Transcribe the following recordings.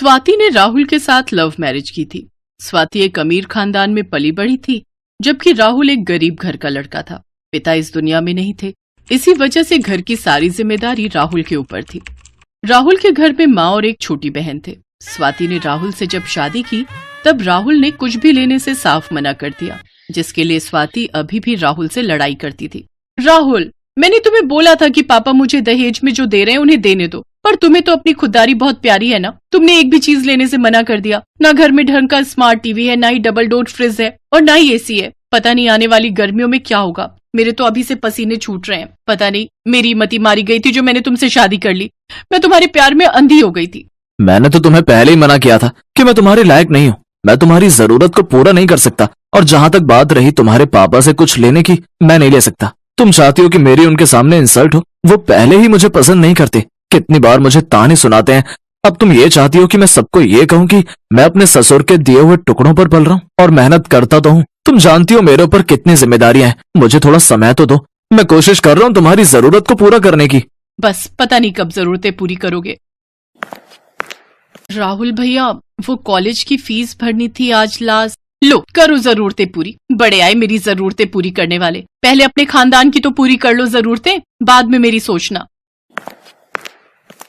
स्वाति ने राहुल के साथ लव मैरिज की थी। स्वाति एक अमीर खानदान में पली बढ़ी थी, जबकि राहुल एक गरीब घर का लड़का था। पिता इस दुनिया में नहीं थे, इसी वजह से घर की सारी जिम्मेदारी राहुल के ऊपर थी। राहुल के घर में माँ और एक छोटी बहन थे। स्वाति ने राहुल से जब शादी की तब राहुल ने कुछ भी लेने से साफ मना कर दिया, जिसके लिए स्वाति अभी भी राहुल से लड़ाई करती थी। राहुल, मैंने तुम्हें बोला था कि पापा मुझे दहेज में जो दे रहे हैं उन्हें देने दो, पर तुम्हें तो अपनी खुददारी बहुत प्यारी है ना। तुमने एक भी चीज लेने से मना कर दिया। ना घर में ढंग का स्मार्ट टीवी है, ना ही डबल डोर फ्रिज है और ना ही एसी है। पता नहीं आने वाली गर्मियों में क्या होगा। मेरे तो अभी से पसीने छूट रहे हैं। पता नहीं मेरी मती मारी गई थी जो मैंने तुमसे शादी कर ली। मैं तुम्हारे प्यार में अंधी हो गई थी। मैंने तो तुम्हें पहले ही मना किया था कि मैं तुम्हारे लायक नहीं हूँ। मैं तुम्हारी जरूरत को पूरा नहीं कर सकता, और जहाँ तक बात रही तुम्हारे पापा से कुछ लेने की, मैं नहीं ले सकता। तुम चाहती हो कि मेरी उनके सामने इंसल्ट हो। वो पहले ही मुझे पसंद नहीं करते। कितनी बार मुझे ताने सुनाते हैं। अब तुम ये चाहती हो कि मैं सबको ये कहूँ कि मैं अपने ससुर के दिए हुए टुकड़ों पर पल रहा हूँ, और मेहनत करता तो हूँ। तुम जानती हो मेरे ऊपर कितनी जिम्मेदारियां हैं। मुझे थोड़ा समय तो दो। मैं कोशिश कर रहा हूँ तुम्हारी जरूरत को पूरा करने की। बस पता नहीं कब जरूरतें पूरी करोगे। राहुल भैया, वो कॉलेज की फीस भरनी थी आज लास्ट। लो करो जरूरतें पूरी। बड़े आए मेरी जरूरतें पूरी करने वाले। पहले अपने खानदान की तो पूरी कर लो जरूरतें, बाद में मेरी सोचना।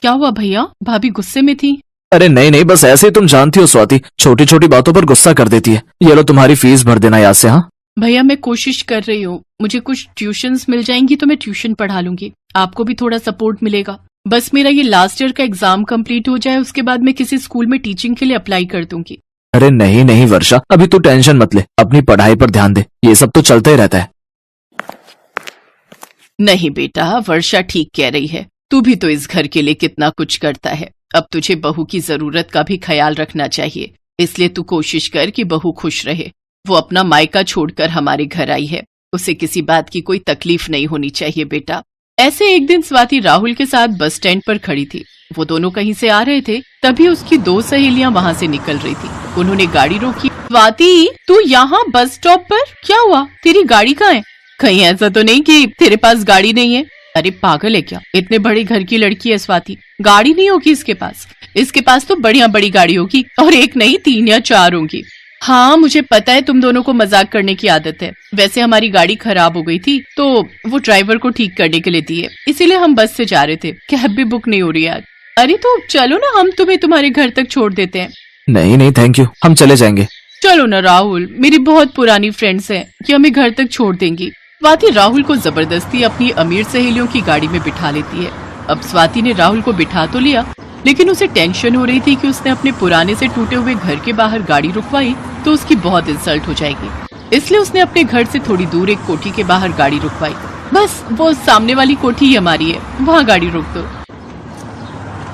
क्या हुआ भैया, भाभी गुस्से में थी? अरे नहीं नहीं, बस ऐसे ही। तुम जानती हो स्वाति छोटी छोटी बातों पर गुस्सा कर देती है। ये लो तुम्हारी फीस भर देना याद से। हाँ भैया, मैं कोशिश कर रही हूँ। मुझे कुछ ट्यूशंस मिल जाएंगी तो मैं ट्यूशन पढ़ा लूंगी। आपको भी थोड़ा सपोर्ट मिलेगा। बस मेरा ये लास्ट ईयर का एग्जाम कंप्लीट हो जाए, उसके बाद मैं किसी स्कूल में टीचिंग के लिए अप्लाई कर दूंगी। अरे नहीं नहीं वर्षा, अभी तू टेंशन मत ले। अपनी पढ़ाई पर ध्यान दे। ये सब तो चलता ही रहता है। नहीं बेटा, वर्षा ठीक कह रही है। तू भी तो इस घर के लिए कितना कुछ करता है। अब तुझे बहू की जरूरत का भी ख्याल रखना चाहिए। इसलिए तू कोशिश कर कि बहू खुश रहे। वो अपना मायका छोड़कर हमारे घर आई है, उसे किसी बात की कोई तकलीफ नहीं होनी चाहिए बेटा। ऐसे एक दिन स्वाति राहुल के साथ बस स्टैंड पर खड़ी थी। वो दोनों कहीं से आ रहे थे, तभी उसकी दो सहेलियां वहां से निकल रही थी। उन्होंने गाड़ी रोकी। स्वाति, तू यहाँ बस स्टॉप पर? क्या हुआ, तेरी गाड़ी कहाँ है? कहीं ऐसा तो नहीं कि तेरे पास गाड़ी नहीं है? अरे पागल है क्या? इतने बड़े घर की लड़की है स्वाति, गाड़ी नहीं होगी इसके पास? इसके पास तो बढ़िया बड़ी गाड़ी होगी, और एक नहीं 3 या 4 होंगी। हाँ मुझे पता है तुम दोनों को मजाक करने की आदत है। वैसे हमारी गाड़ी खराब हो गई थी तो वो ड्राइवर को ठीक करने के लिए दी है, इसीलिए हम बस से जा रहे थे। कैब भी बुक नहीं हो रही यार। अरे तो चलो ना, हम तुम्हें तुम्हारे घर तक छोड़ देते हैं। नहीं नहीं थैंक यू, हम चले जाएंगे। चलो ना राहुल, मेरी बहुत पुरानी फ्रेंड्स हैं कि हमें घर तक छोड़ देंगी। स्वाति राहुल को जबरदस्ती अपनी अमीर सहेलियों की गाड़ी में बिठा लेती है। अब स्वाति ने राहुल को बिठा तो लिया, लेकिन उसे टेंशन हो रही थी कि उसने अपने पुराने से टूटे हुए घर के बाहर गाड़ी रुकवाई तो उसकी बहुत इंसल्ट हो जाएगी। इसलिए उसने अपने घर से थोड़ी दूर एक कोठी के बाहर गाड़ी रुकवाई। बस वो सामने वाली कोठी ही हमारी है, वहाँ गाड़ी रोक दो।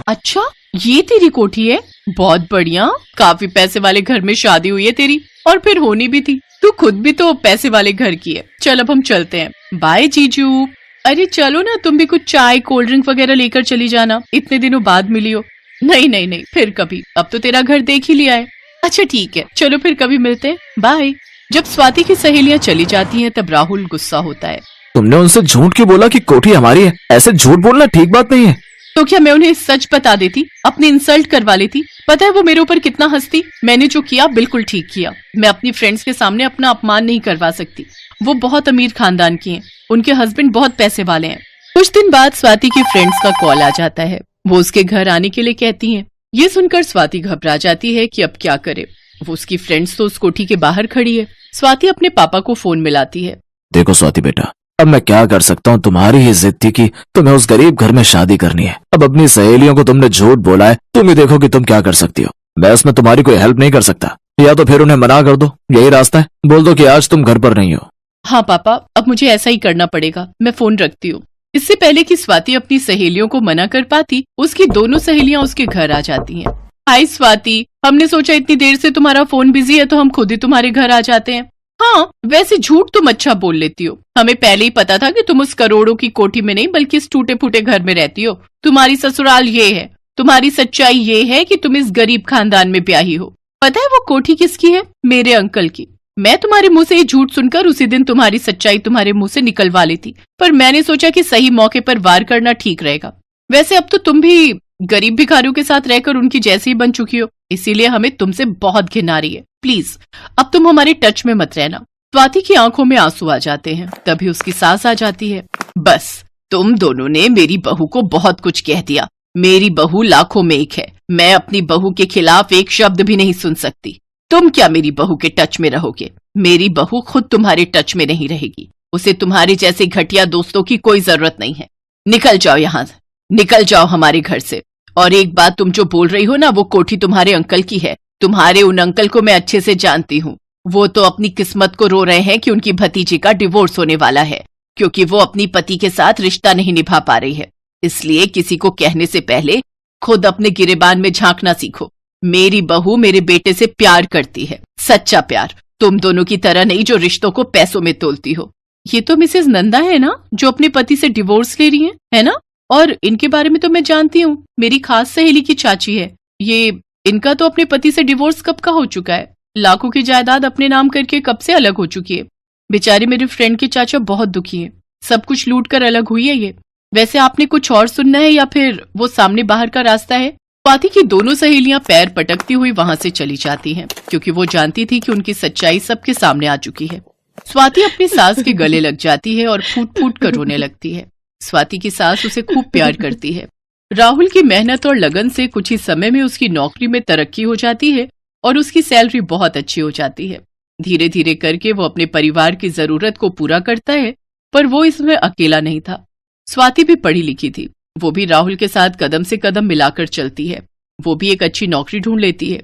अच्छा, ये तेरी कोठी है? बहुत बढ़िया, काफी पैसे वाले घर में शादी हुई है तेरी, और फिर होनी भी थी। तू खुद भी तो पैसे वाले घर की है। चल अब हम चलते हैं। बाय जीजू। अरे चलो ना, तुम भी कुछ चाय कोल्ड ड्रिंक वगैरह लेकर चली जाना, इतने दिनों बाद मिली हो। नहीं नहीं नहीं, फिर कभी। अब तो तेरा घर देख ही लिया है। अच्छा ठीक है, चलो फिर कभी मिलते हैं। बाय। जब स्वाति की सहेलियां चली जाती हैं तब राहुल गुस्सा होता है। तुमने उनसे झूठ क्यों बोला कि कोठी हमारी है? ऐसे झूठ बोलना ठीक बात नहीं है। तो क्या मैं उन्हें सच बता देती, अपनी इंसल्ट करवा लेती? पता है वो मेरे ऊपर कितना हंसती। मैंने जो किया बिल्कुल ठीक किया। मैं अपनी फ्रेंड्स के सामने अपना अपमान नहीं करवा सकती। वो बहुत अमीर खानदान की हैं, उनके हस्बैंड बहुत पैसे वाले हैं। कुछ दिन बाद स्वाति की फ्रेंड्स का कॉल आ जाता है। वो उसके घर आने के लिए कहती हैं। ये सुनकर स्वाति घबरा जाती है कि अब क्या करे। वो उसकी फ्रेंड्स तो उस कोठी के बाहर खड़ी है। स्वाति अपने पापा को फोन मिलाती है। देखो स्वाति बेटा, अब मैं क्या कर सकता हूँ? तुम्हारी ही जिद थी कि तुम्हें उस गरीब घर में शादी करनी है। अब अपनी सहेलियों को तुमने झूठ बोला है, तुम ही देखो कि तुम क्या कर सकती हो। मैं उसमें तुम्हारी कोई हेल्प नहीं कर सकता। या तो फिर उन्हें मना कर दो, यही रास्ता है। बोल दो कि आज तुम घर पर नहीं हो। हाँ पापा, अब मुझे ऐसा ही करना पड़ेगा। मैं फोन रखती हूँ। इससे पहले कि स्वाति अपनी सहेलियों को मना कर पाती, उसकी दोनों सहेलियां उसके घर आ जाती हैं। हाय स्वाति, हमने सोचा इतनी देर से तुम्हारा फोन बिजी है तो हम खुद ही तुम्हारे घर आ जाते हैं। हाँ वैसे झूठ तुम अच्छा बोल लेती हो। हमें पहले ही पता था कि तुम उस करोड़ों की कोठी में नहीं बल्कि इस टूटे फूटे घर में रहती हो। तुम्हारी ससुराल ये है, तुम्हारी सच्चाई ये है कि तुम इस गरीब खानदान में ब्याही हो। पता है वो कोठी किसकी है? मेरे अंकल की। मैं तुम्हारे मुंह से ये झूठ सुनकर उसी दिन तुम्हारी सच्चाई तुम्हारे मुंह से निकलवा लेती, पर मैंने सोचा कि सही मौके पर वार करना ठीक रहेगा। वैसे अब तो तुम भी गरीब भिखारियों के साथ रहकर उनकी जैसी ही बन चुकी हो, इसीलिए हमें तुमसे बहुत घिन आ रही है। प्लीज अब तुम हमारे टच में मत रहना। स्वाति की आंखों में आंसू आ जाते हैं। तभी उसकी सास आ जाती है। बस तुम दोनों ने मेरी बहू को बहुत कुछ कह दिया। मेरी बहू लाखों में एक है। मैं अपनी बहू के खिलाफ एक शब्द भी नहीं सुन सकती। तुम क्या मेरी बहू के टच में रहोगे? मेरी बहू खुद तुम्हारे टच में नहीं रहेगी। उसे तुम्हारे जैसे घटिया दोस्तों की कोई जरूरत नहीं है। निकल जाओ यहाँ, निकल जाओ हमारे घर से। और एक बात, तुम जो बोल रही हो ना, वो कोठी तुम्हारे अंकल की है। तुम्हारे उन अंकल को मैं अच्छे से जानती हूँ। वो तो अपनी किस्मत को रो रहे हैं कि उनकी भतीजी का डिवोर्स होने वाला है, क्योंकि वो अपनी पति के साथ रिश्ता नहीं निभा पा रही है। इसलिए किसी को कहने से पहले खुद अपने गिरेबान में झांकना सीखो। मेरी बहू मेरे बेटे से प्यार करती है, सच्चा प्यार, तुम दोनों की तरह नहीं जो रिश्तों को पैसों में तोलती हो। ये तो मिसेज नंदा है ना, जो अपने पति से डिवोर्स ले रही है ना? और इनके बारे में तो मैं जानती हूँ, मेरी खास सहेली की चाची है ये। इनका तो अपने पति से डिवोर्स कब का हो चुका है। लाखों की जायदाद अपने नाम करके कब से अलग हो चुकी है। बेचारे मेरे फ्रेंड के चाचा बहुत दुखी हैं। सब कुछ लूट कर अलग हुई है ये। वैसे आपने कुछ और सुनना है या फिर वो सामने बाहर का रास्ता है? स्वाति की दोनों सहेलियां पैर पटकती हुई वहां से चली जाती हैं, क्योंकि वो जानती थी कि उनकी सच्चाई सबके सामने आ चुकी है। स्वाति अपनी सास के गले लग जाती है और फूट फूट कर रोने लगती है। स्वाति की सास उसे खूब प्यार करती है। राहुल की मेहनत और लगन से कुछ ही समय में उसकी नौकरी में तरक्की हो जाती है और उसकी सैलरी बहुत अच्छी हो जाती है। धीरे धीरे करके वो अपने परिवार की जरूरत को पूरा करता है, पर वो इसमें अकेला नहीं था। स्वाति भी पढ़ी लिखी थी। वो भी राहुल के साथ कदम से कदम मिलाकर चलती है। वो भी एक अच्छी नौकरी ढूंढ लेती है।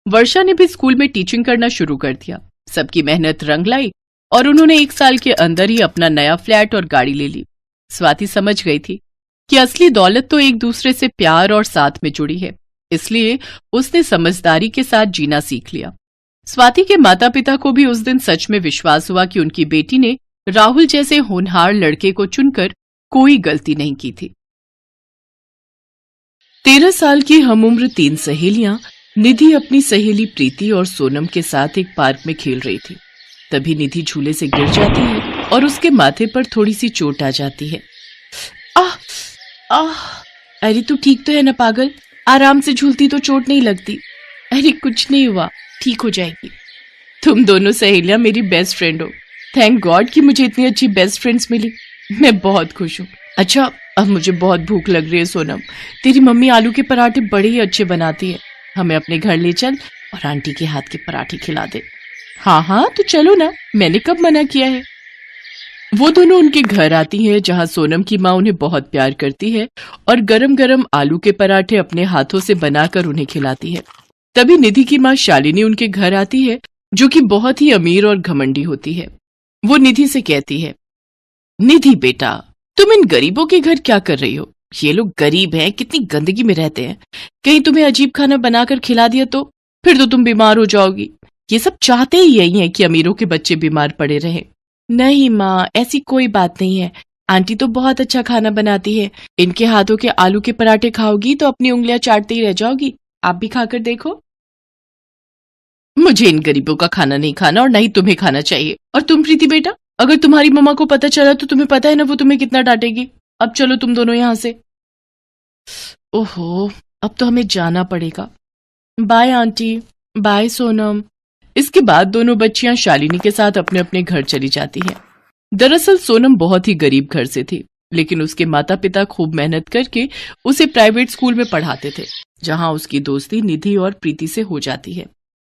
वर्षा ने भी स्कूल में टीचिंग करना शुरू कर दिया। सबकी मेहनत रंग लाई और उन्होंने 1 साल के अंदर ही अपना नया फ्लैट और गाड़ी ले ली। स्वाति समझ गई थी कि असली दौलत तो एक दूसरे से प्यार और साथ में जुड़ी है, इसलिए उसने समझदारी के साथ जीना सीख लिया। स्वाति के माता पिता को भी उस दिन सच में विश्वास हुआ कि उनकी बेटी ने राहुल जैसे होनहार लड़के को चुनकर कोई गलती नहीं की थी। 13 साल की हमउम्र 3 सहेलियां निधि अपनी सहेली प्रीति और सोनम के साथ एक पार्क में खेल रही थी। तभी निधि झूले से गिर जाती है और उसके माथे पर थोड़ी सी चोट आ जाती है। आह आह, अरे तू ठीक तो है ना पागल? आराम से झूलती तो चोट नहीं लगती। अरे कुछ नहीं हुआ, ठीक हो जाएगी। तुम दोनों सहेलियां मेरी बेस्ट फ्रेंड हो। थैंक गॉड कि मुझे इतनी अच्छी बेस्ट फ्रेंड्स मिली। मैं बहुत खुश हूँ। अच्छा, अब मुझे बहुत भूख लग रही है सोनम। तेरी मम्मी आलू के पराठे बड़े ही अच्छे बनाती है। हमें अपने घर ले चल और आंटी के हाथ के पराठे खिला दे। हाँ हाँ तो चलो ना, मैंने कब मना किया है। वो दोनों उनके घर आती हैं, जहाँ सोनम की माँ उन्हें बहुत प्यार करती है और गरम गरम आलू के पराठे अपने हाथों से बनाकर उन्हें खिलाती है। तभी निधि की माँ शालिनी उनके घर आती है, जो कि बहुत ही अमीर और घमंडी होती है। वो निधि से कहती है, निधि बेटा, तुम इन गरीबों के घर क्या कर रही हो? ये लोग गरीब हैं, कितनी गंदगी में रहते हैं। कहीं तुम्हें अजीब खाना बनाकर खिला दिया तो फिर तो तुम बीमार हो जाओगी। ये सब चाहते ही यही है कि अमीरों के बच्चे बीमार पड़े रहें। नहीं माँ, ऐसी कोई बात नहीं है। आंटी तो बहुत अच्छा खाना बनाती है। इनके हाथों के आलू के पराठे खाओगी तो अपनी उंगलियां चाटते ही रह जाओगी। आप भी खाकर देखो। मुझे इन गरीबों का खाना नहीं खाना और नहीं तुम्हें खाना चाहिए। और तुम प्रीति बेटा, अगर तुम्हारी मम्मा को पता चला तो तुम्हें पता है ना वो तुम्हें कितना डांटेगी। अब चलो तुम दोनों यहाँ से। ओहो, अब तो हमें जाना पड़ेगा। Bye aunty, bye Sonam. इसके बाद दोनों बच्चियां शालिनी के साथ अपने अपने घर चली जाती हैं। दरअसल सोनम बहुत ही गरीब घर से थी, लेकिन उसके माता पिता खूब मेहनत करके उसे प्राइवेट स्कूल में पढ़ाते थे, जहां उसकी दोस्ती निधि और प्रीति से हो जाती है।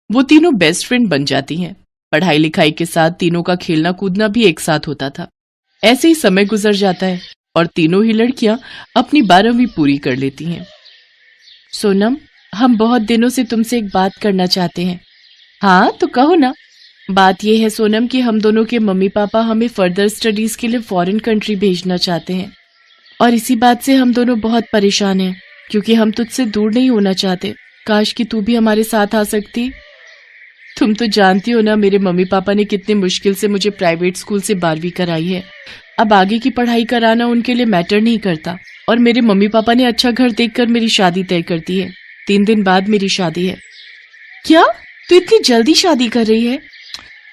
वो तीनों बेस्ट फ्रेंड बन जाती हैं। पढ़ाई लिखाई के साथ तीनों का खेलना कूदना भी एक साथ होता था। ऐसे ही समय गुजर जाता है और तीनों ही लड़कियां अपनी 12वीं पूरी कर लेती हैं। सोनम, हम बहुत दिनों से तुमसे एक बात करना चाहते हैं। हाँ तो कहो ना। बात यह है सोनम कि हम दोनों के मम्मी पापा हमें फर्दर स्टडीज के लिए फॉरेन कंट्री भेजना चाहते हैं, और इसी बात से हम दोनों बहुत परेशान हैं, क्योंकि हम तुझसे दूर नहीं होना चाहते। काश कि तू भी हमारे साथ आ सकती। तुम तो जानती हो ना, मेरे मम्मी पापा ने कितनी मुश्किल से मुझे प्राइवेट स्कूल से 12वीं कराई है। अब आगे की पढ़ाई कराना उनके लिए मैटर नहीं करता, और मेरे मम्मी पापा ने अच्छा घर देखकर मेरी शादी तय कर दी है। 3 दिन बाद मेरी शादी है। क्या तू इतनी जल्दी शादी कर रही है?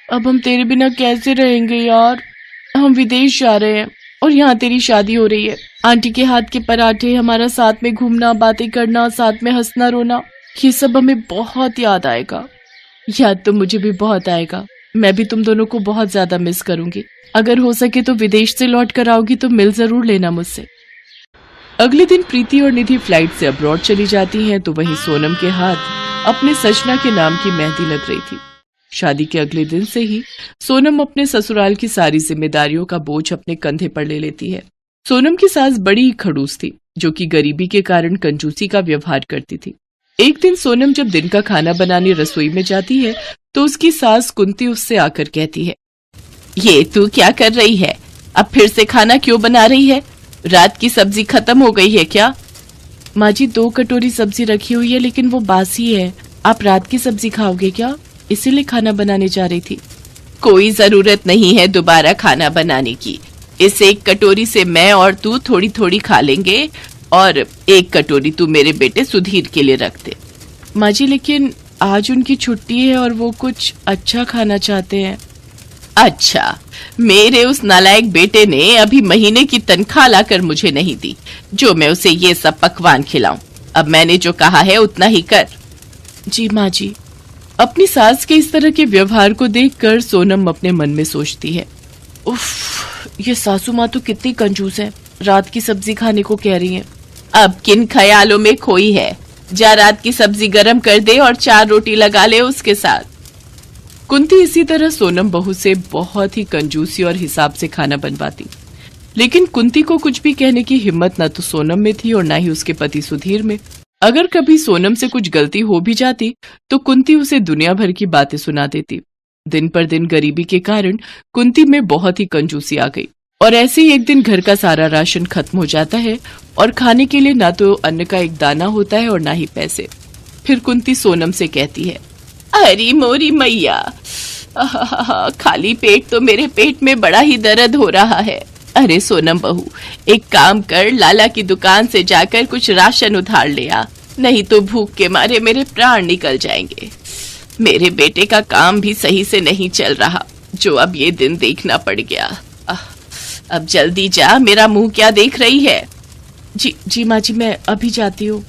अब हम तेरे बिना कैसे रहेंगे यार। हम विदेश जा रहे हैं और यहाँ तेरी शादी हो रही है। आंटी के हाथ के पराठे, हमारा साथ में घूमना, बातें करना, साथ में हंसना रोना, ये सब हमें बहुत याद आएगा। याद तो मुझे भी बहुत आएगा। मैं भी तुम दोनों को बहुत ज्यादा मिस करूंगी। अगर हो सके तो विदेश से लौट कर आओगी तो मिल जरूर लेना मुझसे। अगले दिन प्रीति और निधि फ्लाइट से अब्रॉड चली जाती हैं तो वहीं सोनम के हाथ अपने सजना के नाम की मेहंदी लग रही थी। शादी के अगले दिन से ही सोनम अपने ससुराल की सारी जिम्मेदारियों का बोझ अपने कंधे पर ले लेती है। सोनम की सास बड़ी ही खड़ूस थी, जो कि गरीबी के कारण कंजूसी का व्यवहार करती थी। एक दिन सोनम जब दिन का खाना बनाने रसोई में जाती है तो उसकी सास कुंती उससे आकर कहती है, ये तू क्या कर रही है? अब फिर से खाना क्यों बना रही है? रात की सब्जी खत्म हो गई है क्या? माँ जी, 2 कटोरी सब्जी रखी हुई है लेकिन वो बासी है। आप रात की सब्जी खाओगे क्या? इसीलिए खाना बनाने जा रही थी। कोई जरूरत नहीं है दोबारा खाना बनाने की। इस 1 कटोरी से मैं और तू थोड़ी थोड़ी खा लेंगे और 1 कटोरी तू मेरे बेटे सुधीर के लिए रख दे। माँ जी, लेकिन आज उनकी छुट्टी है और वो कुछ अच्छा खाना चाहते हैं। अच्छा, मेरे उस नालायक बेटे ने अभी महीने की तनख्वाह लाकर मुझे नहीं दी जो मैं उसे ये सब पकवान खिलाऊं। अब मैंने जो कहा है उतना ही कर। जी माँ जी। अपनी सास के इस तरह के व्यवहार को देखकर सोनम अपने मन में सोचती है, उफ, ये सासू माँ तो कितनी कंजूस है, रात की सब्जी खाने को कह रही है। अब किन ख्यालों में खोई है? जा रात की सब्जी गरम कर दे और 4 रोटी लगा ले उसके साथ। कुंती इसी तरह सोनम बहू से बहुत ही कंजूसी और हिसाब से खाना बनवाती, लेकिन कुंती को कुछ भी कहने की हिम्मत न तो सोनम में थी और न ही उसके पति सुधीर में। अगर कभी सोनम से कुछ गलती हो भी जाती तो कुंती उसे दुनिया भर की बातें सुना देती। दिन पर दिन गरीबी के कारण कुंती में बहुत ही कंजूसी आ गई और ऐसे ही एक दिन घर का सारा राशन खत्म हो जाता है और खाने के लिए ना तो अन्न का एक दाना होता है और ना ही पैसे। फिर कुंती सोनम से कहती है, अरे मोरी मैया, खाली पेट तो मेरे पेट में बड़ा ही दर्द हो रहा है। अरे सोनम बहू, एक काम कर, लाला की दुकान से जाकर कुछ राशन उधार ले आ, नहीं तो भूख के मारे मेरे प्राण निकल जाएंगे। मेरे बेटे का काम भी सही से नहीं चल रहा, जो अब ये दिन देखना पड़ गया। अब जल्दी जा, मेरा मुंह क्या देख रही है? जी माँ जी, मैं अभी जाती हूँ।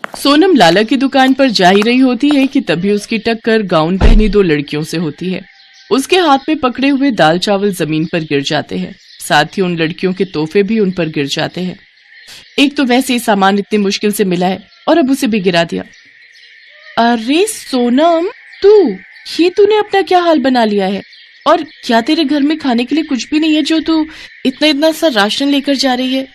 सोनम लाला की दुकान पर जा ही रही होती है कि तभी उसकी टक्कर गाउन पहनी 2 लड़कियों से होती है। उसके हाथ में पकड़े हुए दाल चावल जमीन पर गिर जाते हैं, साथ ही उन लड़कियों के तोहफे भी उन पर गिर जाते हैं। एक तो वैसे ही सामान इतनी मुश्किल से मिला है और अब उसे भी गिरा दिया। अरे सोनम, ये तूने अपना क्या हाल बना लिया है? और क्या तेरे घर में खाने के लिए कुछ भी नहीं है जो तू इतना सा राशन लेकर जा रही है?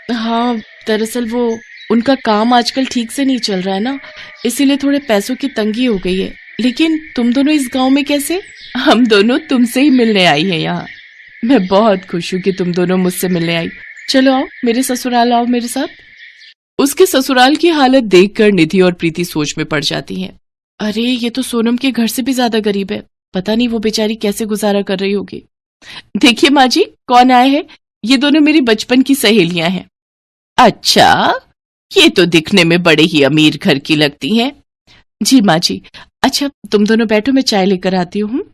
हाँ, दरअसल वो उनका काम आजकल ठीक से नहीं चल रहा है ना, इसीलिए थोड़े पैसों की तंगी हो गई है। लेकिन तुम दोनों इस गांव में कैसे? हम दोनों तुमसे ही मिलने आई हैं यहाँ। मैं बहुत खुश हूँ कि तुम दोनों मुझसे मिलने आई। चलो आओ, मेरे ससुराल आओ मेरे साथ। उसके ससुराल की हालत देखकर निधि और प्रीति सोच में पड़ जाती हैं। अरे ये तो सोनम के घर से भी ज्यादा गरीब है, पता नहीं वो बेचारी कैसे गुजारा कर रही होगी। देखिए माँ जी, कौन आए हैं? ये दोनों मेरी बचपन की सहेलियां हैं। अच्छा, ये तो दिखने में बड़े ही अमीर घर की लगती हैं। जी माँ जी। अच्छा तुम दोनों बैठो, मैं चाय लेकर आती हूँ।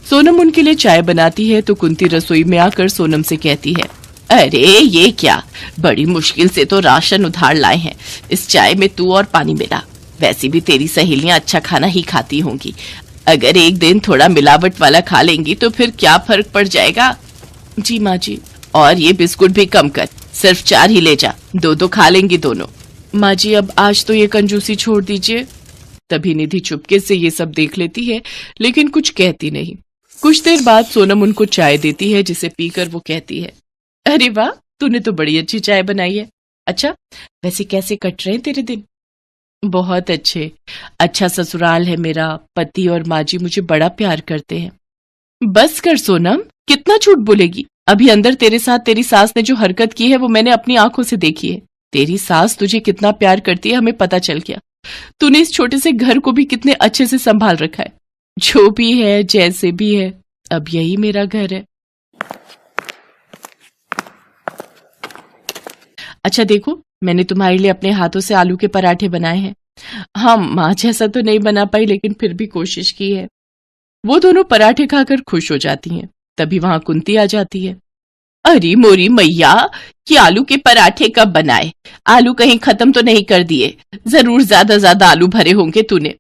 सोनम उनके लिए चाय बनाती है तो कुंती रसोई में आकर सोनम से कहती है, अरे ये क्या, बड़ी मुश्किल से तो राशन उधार लाए हैं, इस चाय में तू और पानी मिला। वैसे भी तेरी सहेलियां अच्छा खाना ही खाती होंगी, अगर एक दिन थोड़ा मिलावट वाला खा लेंगी तो फिर क्या फर्क पड़ जाएगा। जी माँ जी। और ये बिस्कुट भी कम कर, सिर्फ 4 ही ले जा, 2 खा लेंगी दोनों। माँ जी अब आज तो ये कंजूसी छोड़ दीजिए। तभी निधि चुपके से ये सब देख लेती है लेकिन कुछ कहती नहीं। कुछ देर बाद सोनम उनको चाय देती है जिसे पीकर वो कहती है, अरे वाह, तूने तो बड़ी अच्छी चाय बनाई है। अच्छा वैसे कैसे कट रहे हैं तेरे दिन? बहुत अच्छे। अच्छा ससुराल है मेरा, पति और माँ जी मुझे बड़ा प्यार करते हैं। बस कर सोनम, कितना झूठ बोलेगी? अभी अंदर तेरे साथ तेरी सास ने जो हरकत की है वो मैंने अपनी आंखों से देखी है। तेरी सास तुझे कितना प्यार करती है हमें पता चल गया। तूने इस छोटे से घर को भी कितने अच्छे से संभाल रखा है। जो भी है जैसे भी है, अब यही मेरा घर है। अच्छा देखो, मैंने तुम्हारे लिए अपने हाथों से आलू के पराठे बनाए हैं। हाँ, माँ जैसा तो नहीं बना पाई लेकिन फिर भी कोशिश की है। वो दोनों पराठे खाकर खुश हो जाती हैं। तभी वहां कुंती आ जाती है। अरे मोरी मैया, कि आलू के पराठे कब बनाए? आलू कहीं खत्म तो नहीं कर दिए? जरूर ज्यादा आलू भरे होंगे तूने।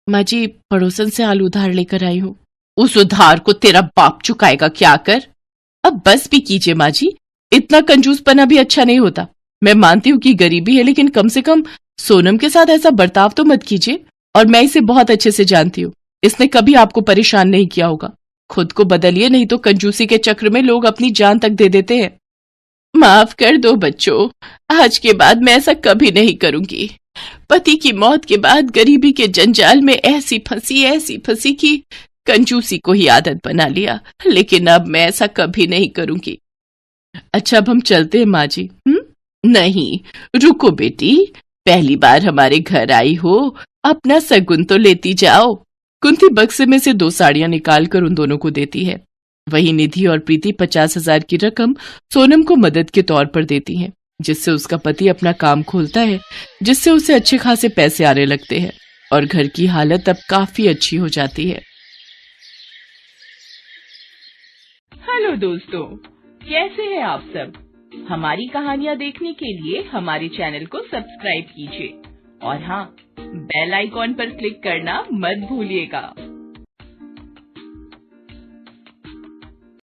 माँ जी, पड़ोसन से आलू उधार लेकर आई हूँ। उस उधार को तेरा बाप चुकाएगा क्या कर? अब बस भी कीजिए माँ जी, इतना कंजूसपना भी अच्छा नहीं होता। मैं मानती हूँ कि गरीबी है, लेकिन कम से कम सोनम के साथ ऐसा बर्ताव तो मत कीजिए। और मैं इसे बहुत अच्छे से जानती हूँ, इसने कभी आपको परेशान नहीं किया होगा। खुद को बदलिए, नहीं तो कंजूसी के चक्र में लोग अपनी जान तक दे देते हैं। माफ कर दो बच्चों, आज के बाद मैं ऐसा कभी नहीं करूंगी। पति की मौत के बाद गरीबी के जंजाल में ऐसी फंसी कि कंजूसी को ही आदत बना लिया। लेकिन अब मैं ऐसा कभी नहीं करूंगी। अच्छा, अब हम चलते हैं माँ जी। नहीं, रुको बेटी, पहली बार हमारे घर आई हो, अपना सगुन तो लेती जाओ। कुंती बक्से में से 2 साड़ियां निकालकर उन दोनों को देती है। वही निधि और प्रीति 50,000 की रकम सोनम को मदद के तौर पर देती हैं, जिससे उसका पति अपना काम खोलता है, जिससे उसे अच्छे खासे पैसे आने लगते हैं और घर की हालत अब काफी अच्छी हो जाती है। हेलो दोस्तों, कैसे हैं आप सब? हमारी कहानियां देखने के लिए हमारे चैनल को सब्सक्राइब कीजिए और हाँ, बेल आइकॉन पर क्लिक करना मत भूलिएगा।